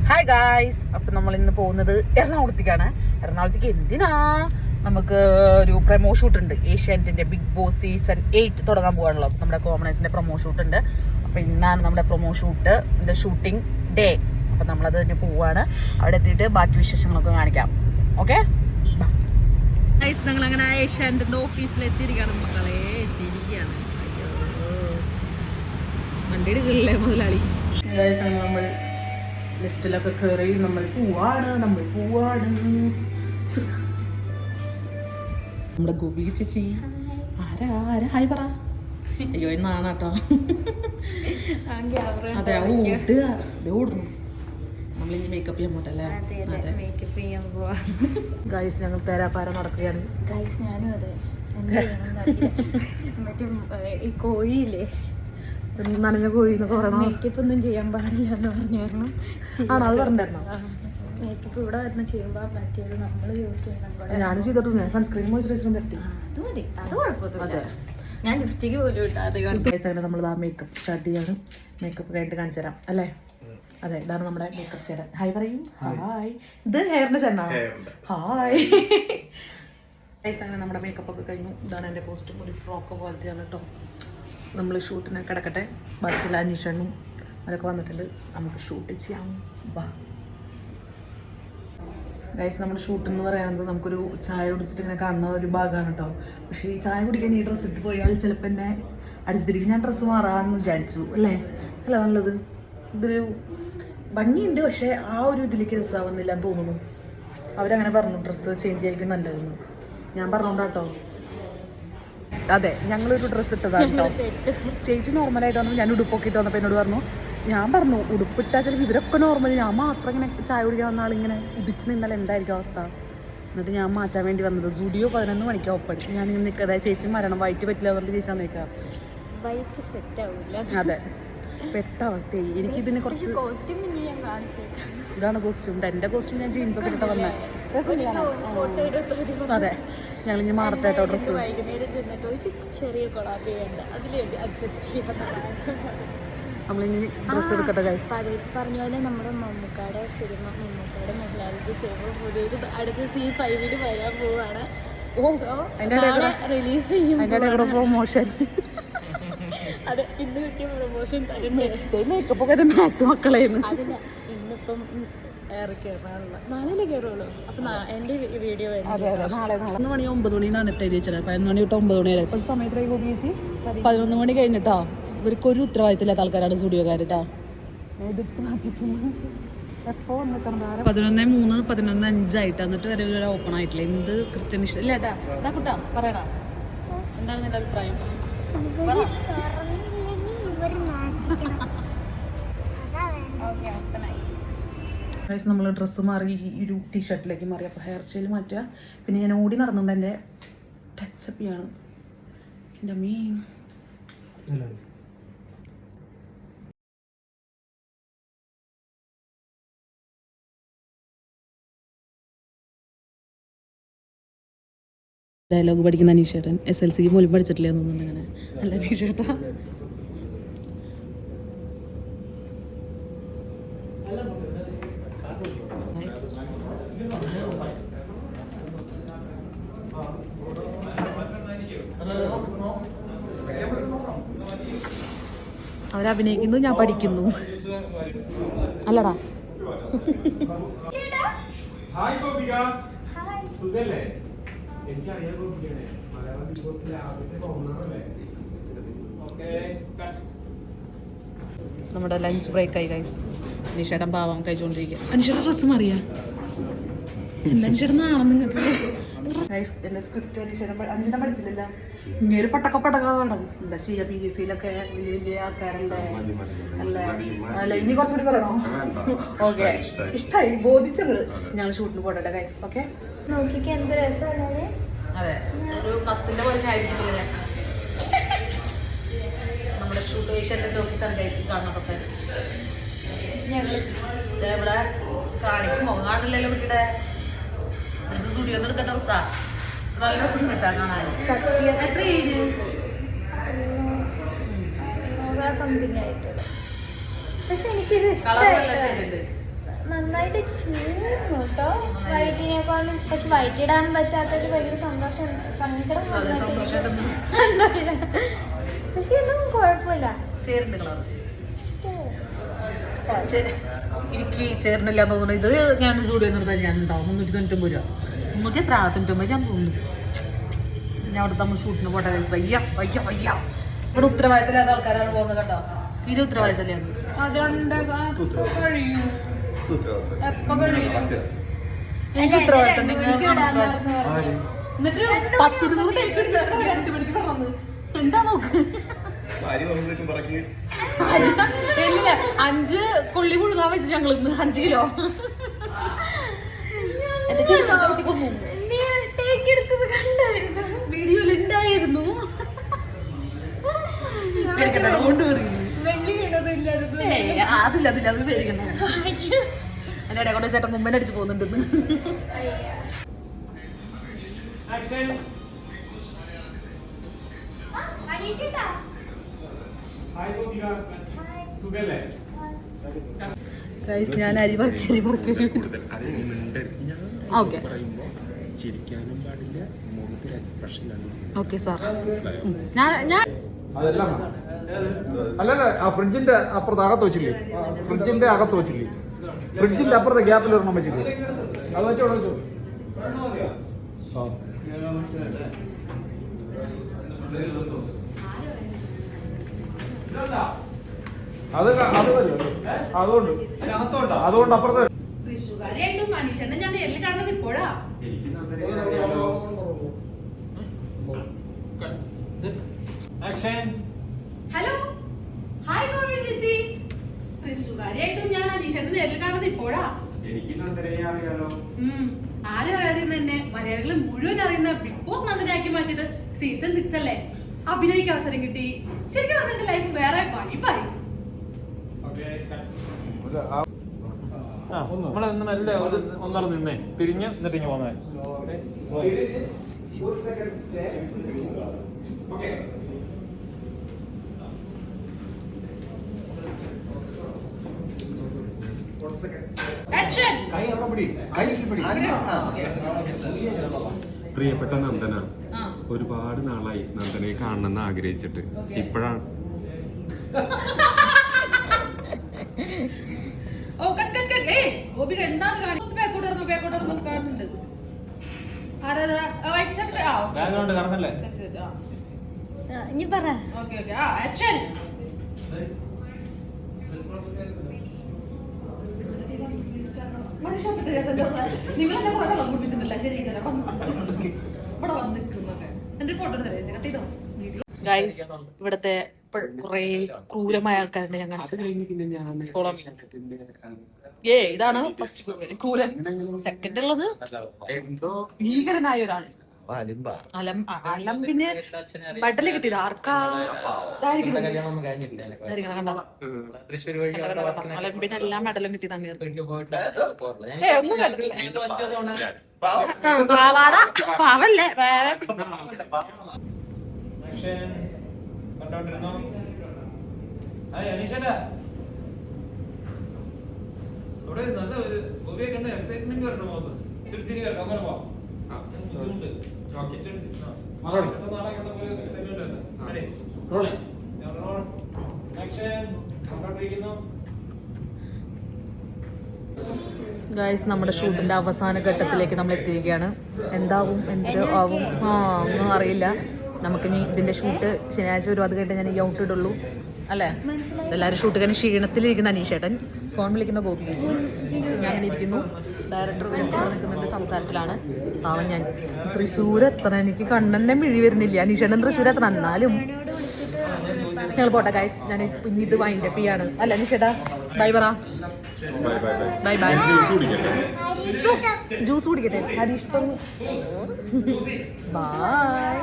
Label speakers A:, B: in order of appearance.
A: Hi guys, അപ്പം നമ്മൾ ഇന്ന് പോകുന്നത് എറണാകുളത്തേക്കാണ്. എറണാകുളത്തേക്ക് എന്തിനാ? നമുക്ക് ഒരു പ്രൊമോ ഷൂട്ട് ഉണ്ട്. ഏഷ്യാനെറ്റിന്റെ ബിഗ് ബോസ് സീസൺ 8 തുടങ്ങാൻ പോകാണല്ലോ. നമ്മുടെ കോമണേഴ്സിന്റെ പ്രൊമോ ഷൂട്ട് ഉണ്ട്. അപ്പം ഇന്നാണ് നമ്മുടെ പ്രൊമോ ഷൂട്ട്, ഷൂട്ടിംഗ് ഡേ. അപ്പം നമ്മളത് തന്നെ പോവാണ്. അവിടെ എത്തിയിട്ട് ബാക്കി വിശേഷങ്ങളൊക്കെ കാണിക്കാം. ഓക്കെ ഗൈസ്, ഞങ്ങൾ അങ്ങനെ ഏഷ്യാനെറ്റിന്റെ ഓഫീസിൽ എത്തിയിരിക്കുകയാണ്. മക്കളെ എത്തിയിരിക്കുകയാണ്. വണ്ടി എടുക്കില്ലേ മുതലാളി? ഗൈസ്, നമ്മൾ ലിഫ്റ്റിലൊക്കെ കയറി നമ്മൾ പോവാണ്. നമ്മുടെ ഗോപി ചേച്ചി ആരാ ഹായ് പറ. അയ്യോ എന്നാണ് കേട്ടോ. അതെ ഓടുന്നു. നമ്മളിനി മേക്കപ്പ് ചെയ്യാൻ പോട്ടല്ലേ? ഗൈസ്, ഞങ്ങൾ തേരാപ്പാര നടക്കുകയാണ്.
B: ഗൈസ്, ഞാനും അതെ. മറ്റേ ഈ കോഴിയില്ലേ,
A: നനഞ്ഞ കോഴി എന്നൊക്കെ പറയണം.
B: മേക്കപ്പ് ഒന്നും ചെയ്യാൻ പാടില്ല എന്ന് പറഞ്ഞായിരുന്നു.
A: ആണോ? അത് പറഞ്ഞിരുന്നോ?
B: മേക്കപ്പ് ഇവിടെ വരുന്ന ചെയ്യുമ്പോൾ പറ്റിയത് നമ്മൾ യൂസ് ചെയ്യണം.
A: ഞാനും ചെയ്തിട്ടുണ്ട്. ഞാൻ സൺസ്ക്രീൻ മോയ്സ്ചറൈസറും പറ്റി.
B: അത് മതി, അത് കുഴപ്പമില്ല. ഞാൻ ലിപ്സ്റ്റിക് പോലും ഇട്ടാതെ
A: നമ്മൾ ആ മേക്കപ്പ് സ്റ്റാർട്ട് ചെയ്യാണ്. മേക്കപ്പ് കഴിഞ്ഞിട്ട് കാണിച്ചു തരാം അല്ലേ? അതെ, ഇതാണ് നമ്മുടെ മേക്കപ്പ് ചേട്ടൻ. ഹായ് പറയും. ഹായ്. ഇത് ഹെയറിന്റെ ചേട്ടനാണ്. ഹായ്. അങ്ങനെ നമ്മുടെ മേക്കപ്പ് ഒക്കെ കഴിഞ്ഞു. ഇതാണ് എൻ്റെ കോസ്റ്റ്യൂം. ഒരു ഫ്രോക്ക് പോലത്തെയാണ് കേട്ടോ. നമ്മൾ ഷൂട്ടിന് കിടക്കട്ടെ. ബാക്കിയുള്ള അന്വേഷണവും അവരൊക്കെ വന്നിട്ടുണ്ട്. നമുക്ക് ഷൂട്ട് ചെയ്യാം. വാ ഗൈസ്, നമ്മുടെ ഷൂട്ട് എന്ന് പറയുന്നത് നമുക്കൊരു ചായ കുടിച്ചിട്ട് ഇങ്ങനെ കാണുന്ന ഒരു ഭാഗമാണ് കേട്ടോ. പക്ഷേ ഈ ചായ കുടിക്കാൻ ഈ ഡ്രസ്സ് ഇട്ട് പോയാൽ ചിലപ്പോൾ എന്നെ അടിച്ചിരിക്കും. ഞാൻ ഡ്രസ്സ് മാറാമെന്ന് വിചാരിച്ചു. അല്ലേ? അല്ല, നല്ലത്. ഇതൊരു ഭംഗിയുണ്ട്, പക്ഷേ ആ ഒരു ഇതിലേക്ക് രസമാവുന്നില്ല എന്ന് തോന്നുന്നു. അവരങ്ങനെ പറഞ്ഞു, ഡ്രസ്സ് ചേഞ്ച് ചെയ്യായിരിക്കും നല്ലതെന്ന്. ഞാൻ പറഞ്ഞോണ്ടാട്ടോ. അതെ, ഞങ്ങളൊരു ഡ്രസ്സ് ഇട്ടതാണ് കേട്ടോ. ചേച്ചി നോർമലായിട്ട് വന്നു. ഞാൻ ഉടുപ്പൊക്കെ ഇട്ട് വന്നപ്പോൾ എന്നോട് പറഞ്ഞു, ഞാൻ പറഞ്ഞു ഉടുപ്പിട്ടാൽ ചിലപ്പോൾ ഇവരൊക്കെ നോർമലി, ഞാൻ മാത്രം ഇങ്ങനെ ചായ കുടിക്കാൻ വന്ന ആളിങ്ങനെ ഉദിച്ച് നിന്നാൽ എന്തായിരിക്കും അവസ്ഥ? എന്നിട്ട് ഞാൻ മാറ്റാൻ വേണ്ടി വന്നത്. സ്റ്റുഡിയോ 11 മണിക്ക് ഓപ്പൺ. ഞാനിങ്ങനെ നിൽക്കാതെ ചേച്ചി മരണം വൈറ്റ് പറ്റില്ല എന്നിട്ട് ചേച്ചി വന്നേക്കാം.
B: വൈറ്റ് സെറ്റ് ആവില്ല.
A: അതെ, പെട്ട അവസ്ഥയായി. എനിക്കിതിന് കുറച്ച്
B: കോസ്റ്റ്യൂം
A: ഇതാണ് കോസ്റ്റ്യൂം. എൻ്റെ കോസ്റ്റ്യൂം ഞാൻ ജീൻസ് ഒക്കെ ഇട്ട് വന്നേ. അതെ, ഞങ്ങളിഞ്ഞ് മാറട്ടെ കേട്ടോ ഡ്രസ്സ്.
B: വൈകുന്നേരം ചെന്നിട്ട് ഒരു ചെറിയ കൊളാബ് ചെയ്യണ്ട, അതിൽ അഡ്ജസ്റ്റ് ചെയ്യാൻ.
A: നമ്മളിനി ഡ്രസ്സ് എടുക്കട്ടെ ഗൈസ്.
B: പറഞ്ഞ പോലെ നമ്മുടെ മമ്മൂക്കാടെ മോഹൻലാലിന്റെ സിനിമ പുതിയൊരു അടുത്ത C5 വരാൻ പോവാണ്. റിലീസ് ചെയ്യും.
A: പ്രൊമോഷൻ
B: അത് ഇന്ന് കിട്ടിയ പ്രൊമോഷൻ
A: മേക്കപ്പ് ഒക്കെ മക്കളേന്ന്.
B: അതില്ല, ഇന്നിപ്പം നാളെ കയറുള്ളൂ. അപ്പൊ എന്റെ വീഡിയോ
A: നാളെ 11 മണി 9 മണിന്നാണ് ഇട്ട് എഴുതി വെച്ചത്. 11 മണി തൊട്ട് 9 മണി വരെ. ഇപ്പൊ സമയത്തേക്ക് ഉപയോഗിച്ച് 11 മണി കഴിഞ്ഞിട്ടോ. ഇവർക്കൊരു ഉത്തരവാദിത്തമില്ലാത്ത ആൾക്കാരാണ് സ്റ്റുഡിയോക്കാരിട്ടാ. ഇതിട്ട് മാറ്റിക്കുന്നു. എപ്പോ വന്നിട്ടുണ്ട് 11:03 11:05 എന്നിട്ട് വരെ ഇവരെ ഓപ്പൺ ആയിട്ടില്ല. എന്ത് കൃത്യനിഷ്ഠ ഇല്ല ഏട്ടാ. ഇതാ കുട്ടാ പറയടാ, എന്താണ് നിന്റെ അഭിപ്രായം? നമ്മൾ ഡ്രസ്സ് മാറി ഈ ഒരു ടീഷർട്ടിലേക്ക് മാറി. അപ്പോൾ ഹെയർ സ്റ്റൈൽ മാറ്റുക. പിന്നെ ഞാൻ ഓടി നടന്നുകൊണ്ട് എൻ്റെ ടച്ചപ്പ് ചെയ്യാണ്. എൻ്റെ മീൻ ഡയലോഗ് പഠിക്കുന്ന അനീഷേട്ടൻ. SLCക്ക് പോലും പഠിച്ചിട്ടില്ല തോന്നുന്നുണ്ട്. അങ്ങനെ നല്ല അനീഷേട്ടാ. അവരഭിനയിക്കുന്നു, ഞാൻ പഠിക്കുന്നു. അല്ലടാ. നമ്മുടെ ലഞ്ച് ബ്രേക്ക് ആയി ഗൈസ്. അനീഷേട്ടൻ പാവം കഴിച്ചുകൊണ്ടിരിക്കുക. അനീഷേട്ടൻ ഡ്രസ്സ് മാറിയാ? എന്താ അനീഷേട്ടൻ നാണം നിങ്ങൾക്ക്? എൻ്റെ സ്ക്രിപ്റ്റ് അഞ്ചിനെ പഠിച്ചിട്ടില്ല. ഇങ്ങനെ പട്ടക്ക വേണം. എന്താ ചെയ്യുക, PSCയിലൊക്കെ വലിയ വലിയ ആൾക്കാരല്ലേ അല്ലേ? അല്ല, ഇനി കുറച്ചുകൂടി പറയണോ? ഓക്കെ, ഇഷ്ടമായി, ബോധിച്ചത്. ഞങ്ങൾ ഷൂട്ടിന് പോട്ടെ ഗൈസ്. ഓക്കെ,
B: നോക്കിക്ക് എന്ത് രസമാണ്.
A: അതെ, ഒരു മത്തിന്റെ പോലെ ആയിരിക്കും. നമ്മുടെ ഷൂട്ട് ഏഷ്യാനെറ്റിന്റെ ഓഫീസാണ് ഗൈസ് കാണുന്നതൊക്കെ. ഞങ്ങൾ ഇവിടെ കാണിക്കും. മുഖം കാണില്ലല്ലോ കുട്ടിയുടെ. ഇവിടുത്തെ സ്റ്റുഡിയോ എടുക്കേണ്ട അവസ്ഥ. നല്ല രസം കിട്ടാൻ കാണാൻ.
B: സത്യം.
A: എത്ര ഏജ്?
B: സംതിങ് ആയിട്ടുള്ള. പക്ഷെ എനിക്കിത്
A: കളർ നല്ല ശരിയുണ്ട്.
B: നന്നായിട്ട് ചെയ്യുന്നു കേട്ടോ വൈറ്റിനേക്കാളും. പക്ഷെ വൈറ്റ് ഇടാൻ പറ്റാത്തത് ഭയങ്കര സന്തോഷം, സങ്കടം പക്ഷെ ഒന്നും കുഴപ്പമില്ല.
A: ചേരുന്നുണ്ട് കളർ എനിക്ക് ചേർന്നില്ല എന്ന് തോന്നുന്നു. ഇത് ഞാൻ സ്റ്റുഡിയോ നിർത്താൻ ഞാൻ ഉണ്ടാവും 399 രൂപ 399 ഞാൻ തോന്നുന്നു. ഞാൻ അവിടെ നമ്മൾ ഷൂട്ടിന് പോട്ടെ വയ്യ വയ്യ വയ്യ. ഇവിടെ ഉത്തരവാദിത്തമില്ലാത്ത ആൾക്കാരാണ് പോകുന്നത് കേട്ടോ. തീരെ ഉത്തരവാദിത്തമില്ലാതെ അതുകൊണ്ട് കഴിയും എപ്പോ കഴിയും. എനിക്ക് ഉത്തരവാദിത്തം എന്നിട്ട് 10-20 2 മണിക്ക് പറഞ്ഞത് എന്താ നോക്ക്. ഇല്ല 5 കൊള്ളി മുഴുകാൻ വെച്ചു ഞങ്ങൾ ഇന്ന് 5 കിലോ. എന്റെ ചെറുപ്പത്തി കൊന്നു വീഡിയോയിൽ ഉണ്ടായിരുന്നു. അതില്ല അതില്ല അത് പേടിക്കണ്ട. എന്റെ ഇട കൊണ്ട് ചേട്ടൻ മുമ്പേ അടിച്ചു പോകുന്നുണ്ടെന്ന്. ഞാൻ അരി പറക്കി ഓക്കെ ഓക്കെ സാർ.
C: അല്ലല്ല ആ ഫ്രിഡ്ജിന്റെ അപ്പുറത്ത് അകത്ത് വെച്ചില്ലേ, ഫ്രിഡ്ജിന്റെ അകത്ത് വെച്ചില്ലേ, ഫ്രിഡ്ജിന്റെ അപ്പുറത്തെ ഗ്യാപ്പിൽ ഒരെണ്ണം വെച്ചില്ലേ, അത് വെച്ചോളൂ വെച്ചോ. അത് അത് മതി. അതുകൊണ്ട് അപ്പുറത്തെ
A: ഞാൻ എല്ലാം കാണുന്നത് ഇപ്പോഴാ. ഹലോ ഹായ് ഗോവിന്ദ് ചേച്ചി. തൃശ്ശൂകാരിയായിട്ടും ഞാൻ അനീഷേട്ടൻ നേരിൽ കാണുന്നത് ഇപ്പോഴാ. ആരും അറിയാതിരുന്ന തന്നെ മലയാളികൾ മുഴുവൻ അറിയുന്ന ബിഗ് ബോസ് നന്ദനാക്കി മാറ്റിയത് സീസൺ 6 അല്ലേ. അഭിനയിക്കാൻ അവസരം കിട്ടി. ശരിക്കും പറഞ്ഞ എന്റെ ലൈഫ് വേറെ വൈബായി.
C: നമ്മളൊന്ന് നല്ല ഒന്നറ നിന്നേ തിരിഞ്ഞ് എന്നിട്ട് ഇങ്ങനെ പോന്നേ.
D: പ്രിയപ്പെട്ട നന്ദന, ഒരുപാട് നാളായി നന്ദനെ കാണണമെന്ന് ആഗ്രഹിച്ചിട്ട്. ഇപ്പോഴാണ്
A: എന്താണ് കാണുന്നുണ്ട്.
B: ഇനി പറ.
A: നിങ്ങളെന്നെ കുറെ വെള്ളം കുടിപ്പിച്ചിട്ടില്ല. ശരി ഇവിടെ വന്നിരിക്കുന്നത് എന്റെ ഫോട്ടോ എടുത്തേ. ഗൈസ് ഇവിടത്തെ കുറെ ക്രൂരമായ ആൾക്കാരുണ്ട്. ഞാൻ ഇതാണ് ഫസ്റ്റ് ക്രൂരൻ. സെക്കൻഡ് ഉള്ളത് ഭീകരനായ ഒരാള് അലമ്പിന് മെഡല് കിട്ടിയത് ആർക്കാ? അലമ്പിനെല്ലാം മെഡലും കിട്ടിയത് അങ്ങ് ഒന്നും കണ്ടിട്ടില്ല. പാവല്ലേ
C: എക്സൈറ്റ്മെന്റ് വരണം.
A: ഗൈസ് നമ്മുടെ ഷൂട്ടിന്റെ അവസാന ഘട്ടത്തിലേക്ക് നമ്മൾ എത്തിയിരിക്കുകയാണ്. എന്താവും എന്തോ ആവും ഒന്നും അറിയില്ല. നമുക്കിനി ഇതിന്റെ ഷൂട്ട് ശനിയാഴ്ച വരും. അത് കഴിഞ്ഞിട്ട് ഞാൻ ഈ ഔട്ട് ഇടുള്ളൂ അല്ലേ. എല്ലാവരും ഷൂട്ട് കഴിഞ്ഞ് ക്ഷീണത്തിലിരിക്കുന്ന അനീഷേട്ടൻ, ഫോൺ വിളിക്കുന്ന ഗോപി ചേച്ചി, ഞാൻ അങ്ങനെ ഇരിക്കുന്നു. ഡയറക്ടർ ഇവിടെ നിൽക്കുന്നുണ്ട്, സംസാരത്തിലാണ്. പാവം ഞാൻ തൃശ്ശൂർ എത്ര എനിക്ക് കണ്ണന്നെ മിഴി വരുന്നില്ല. അനീഷേട്ടൻ തൃശ്ശൂർ എത്ര എന്നാലും ഞങ്ങൾ പോട്ടെ ഗൈസ്. ഞാൻ പിന്നെ ഇത് വൈൻഡപ്പ് ചെയ്യാണ് അല്ല അനീഷേട്ടാ. ബൈ പറ. Bye bye. ജ്യൂസ് കുടിക്കട്ടെ. അരിഷ്ടം. ബൈ.